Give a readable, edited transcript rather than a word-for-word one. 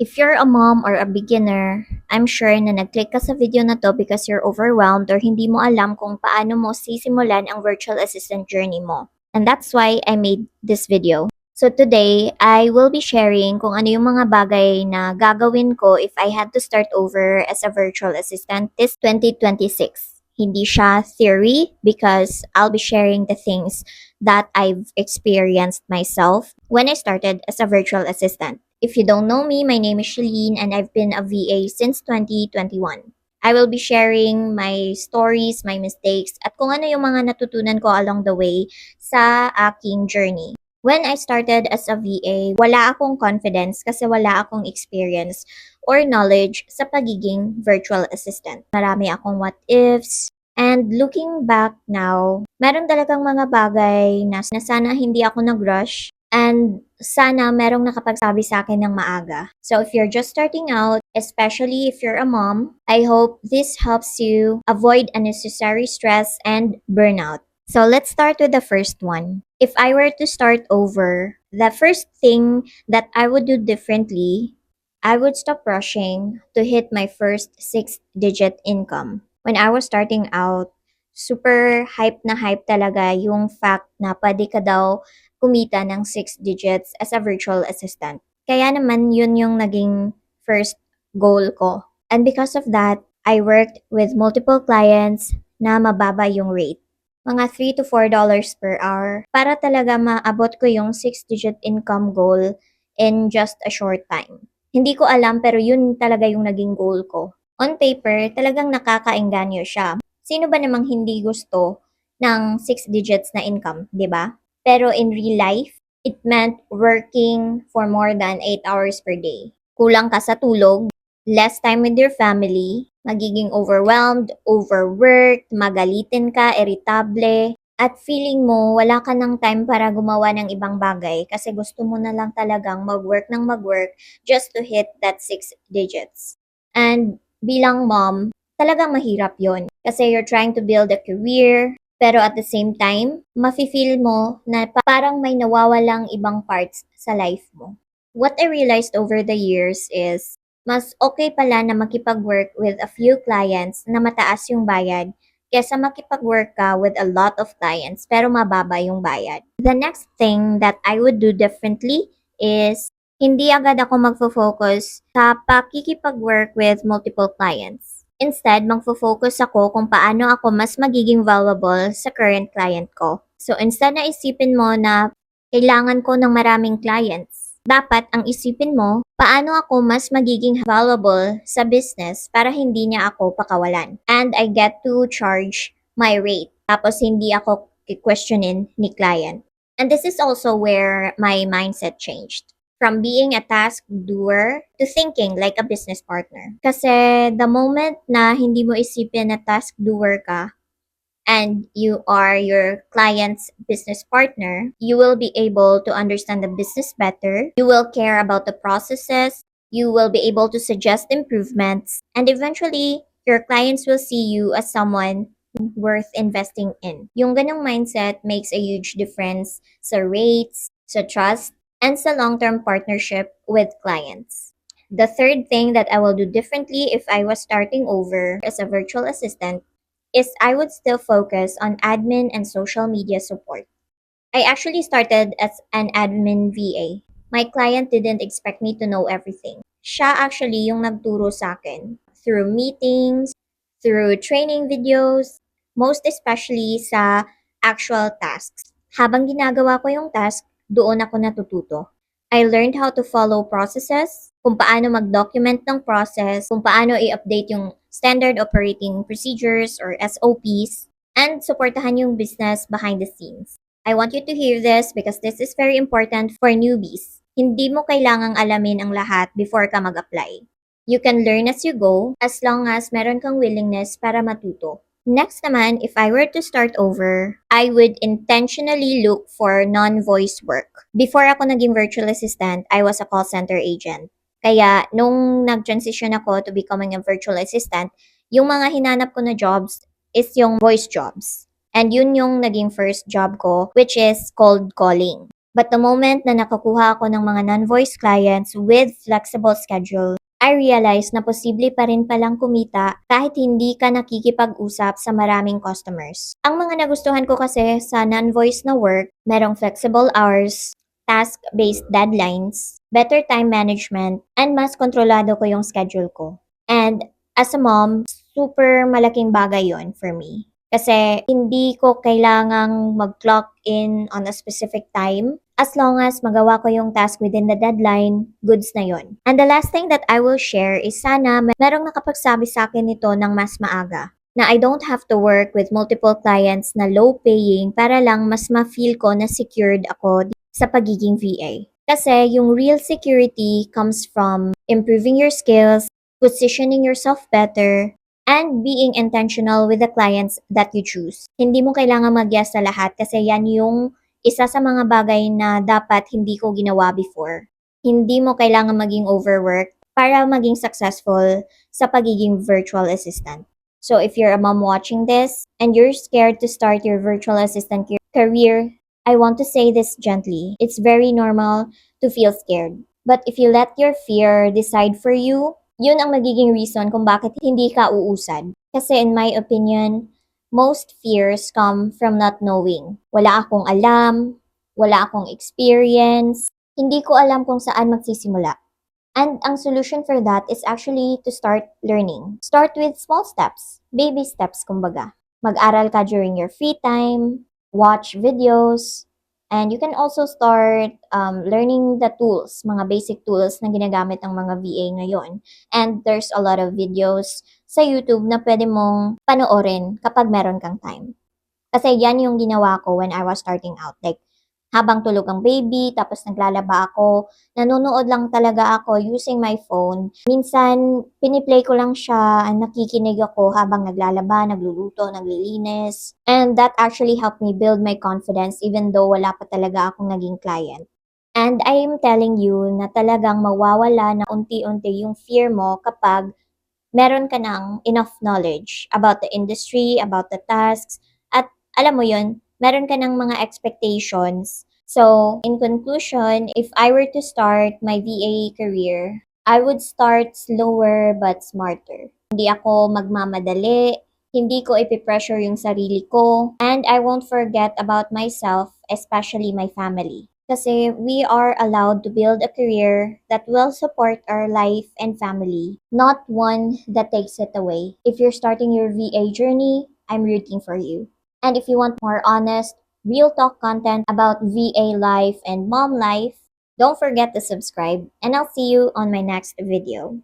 If you're a mom or a beginner, I'm sure na nag-click ka sa video na to because you're overwhelmed or hindi mo alam kung paano mo sisimulan ang virtual assistant journey mo. And that's why I made this video. So today, I will be sharing kung ano yung mga bagay na gagawin ko if I had to start over as a virtual assistant this 2026. Hindi siya theory because I'll be sharing the things that I've experienced myself when I started as a virtual assistant. If you don't know me, my name is Shalene and I've been a VA since 2021. I will be sharing my stories, my mistakes, at kung ano yung mga natutunan ko along the way sa aking journey. When I started as a VA, wala akong confidence kasi wala akong experience or knowledge sa pagiging virtual assistant. Marami akong what ifs. And looking back now, meron talagang mga bagay na sana hindi ako nag-rush and sana merong nakapagsabi sa akin ng maaga. So if you're just starting out, especially if you're a mom, I hope this helps you avoid unnecessary stress and burnout. So let's start with the first one. If I were to start over, the first thing that I would do differently, I would stop rushing to hit my first six-digit income. When I was starting out, super hype talaga yung fact na pwede ka daw kumita ng six digits as a virtual assistant. Kaya naman yun yung naging first goal ko. And because of that, I worked with multiple clients na mababa yung rate. Mga $3 to $4 per hour para talaga maabot ko yung six-digit income goal in just a short time. Hindi ko alam pero yun talaga yung naging goal ko. On paper, talagang nakakaengganyo siya. Sino ba namang hindi gusto ng six digits na income, di ba? Pero in real life, it meant working for more than 8 hours per day. Kulang ka sa tulog, less time with your family, magiging overwhelmed, overworked, magalitin ka, irritable, at feeling mo wala ka ng time para gumawa ng ibang bagay kasi gusto mo na lang talagang mag-work ng mag-work just to hit that six digits. And bilang mom, talagang mahirap yon kasi you're trying to build a career, pero at the same time, mafe-feel mo na parang may nawawalang ibang parts sa life mo. What I realized over the years is mas okay pala na makipag-work with a few clients na mataas yung bayad kesa makipag-work ka with a lot of clients pero mababa yung bayad. The next thing that I would do differently is hindi agad ako magfo-focus sa pakikipag-work with multiple clients. Instead, magfo-focus ako kung paano ako mas magiging valuable sa current client ko. So, instead na isipin mo na kailangan ko ng maraming clients, dapat ang isipin mo, paano ako mas magiging valuable sa business para hindi niya ako pakawalan. And I get to charge my rate. Tapos hindi ako questionin ni client. And this is also where my mindset changed. From being a task doer to thinking like a business partner. Kasi the moment na hindi mo isipin na task doer ka, and you are your client's business partner, you will be able to understand the business better. You will care about the processes. You will be able to suggest improvements. And eventually, your clients will see you as someone worth investing in. Yung ganong mindset makes a huge difference sa rates, sa trust, and sa long-term partnership with clients. The third thing that I will do differently if I was starting over as a virtual assistant is I would still focus on admin and social media support. I actually started as an admin VA. My client didn't expect me to know everything. Siya actually yung nagturo sa akin through meetings, through training videos, most especially sa actual tasks. Habang ginagawa ko yung task, doon ako natututo. I learned how to follow processes, kung paano mag-document ng process, kung paano i-update yung standard operating procedures or SOPs, and supportahan yung business behind the scenes. I want you to hear this because this is very important for newbies. Hindi mo kailangang alamin ang lahat before ka mag-apply. You can learn as you go as long as meron kang willingness para matuto. Next naman, if I were to start over, I would intentionally look for non-voice work. Before ako naging virtual assistant, I was a call center agent. Kaya nung nag-transition ako to becoming a virtual assistant, yung mga hinanap ko na jobs is yung voice jobs. And yun yung naging first job ko, which is cold calling. But the moment na nakakuha ako ng mga non-voice clients with flexible schedule, I realized na posible pa rin palang kumita kahit hindi ka nakikipag-usap sa maraming customers. Ang mga nagustuhan ko kasi sa non-voice na work, merong flexible hours, task-based deadlines, better time management, and mas kontrolado ko yung schedule ko. And as a mom, super malaking bagay yon for me. Kasi hindi ko kailangang mag-clock in on a specific time. As long as magawa ko yung task within the deadline, goods na yon. And the last thing that I will share is sana merong nakapagsabi sa akin nito ng mas maaga na I don't have to work with multiple clients na low paying para lang mas ma-feel ko na secured ako sa pagiging VA. Kasi yung real security comes from improving your skills, positioning yourself better, and being intentional with the clients that you choose. Hindi mo kailangan mag-yes sa lahat kasi yan yung isa sa mga bagay na dapat hindi ko ginawa before. Hindi mo kailangan maging overworked para maging successful sa pagiging virtual assistant. So if you're a mom watching this and you're scared to start your virtual assistant career, I want to say this gently. It's very normal to feel scared. But if you let your fear decide for you, yun ang magiging reason kung bakit hindi ka uusad. Kasi in my opinion, most fears come from not knowing. Wala akong alam, wala akong experience, hindi ko alam kung saan magsisimula. And ang solution for that is actually to start learning. Start with small steps, baby steps kumbaga. Mag-aral ka during your free time, watch videos, and you can also start learning the tools, mga basic tools na ginagamit ng mga VA ngayon. And there's a lot of videos sa YouTube na pwede mong panoorin kapag meron kang time. Kasi yan yung ginawa ko when I was starting out. Like, habang tulog ang baby, tapos naglalaba ako, nanonood lang talaga ako using my phone. Minsan, piniplay ko lang siya, nakikinig ako habang naglalaba, nagluluto, naglilinis. And that actually helped me build my confidence even though wala pa talaga akong naging client. And I am telling you na talagang mawawala na unti-unti yung fear mo kapag meron ka ng enough knowledge about the industry, about the tasks, at alam mo yun, meron ka ng mga expectations. So, in conclusion, if I were to start my VA career, I would start slower but smarter. Hindi ako magmamadali, hindi ko ipipressure yung sarili ko, and I won't forget about myself, especially my family. Kasi we are allowed to build a career that will support our life and family, not one that takes it away. If you're starting your VA journey, I'm rooting for you. And if you want more honest, real talk content about VA life and mom life, don't forget to subscribe, and I'll see you on my next video.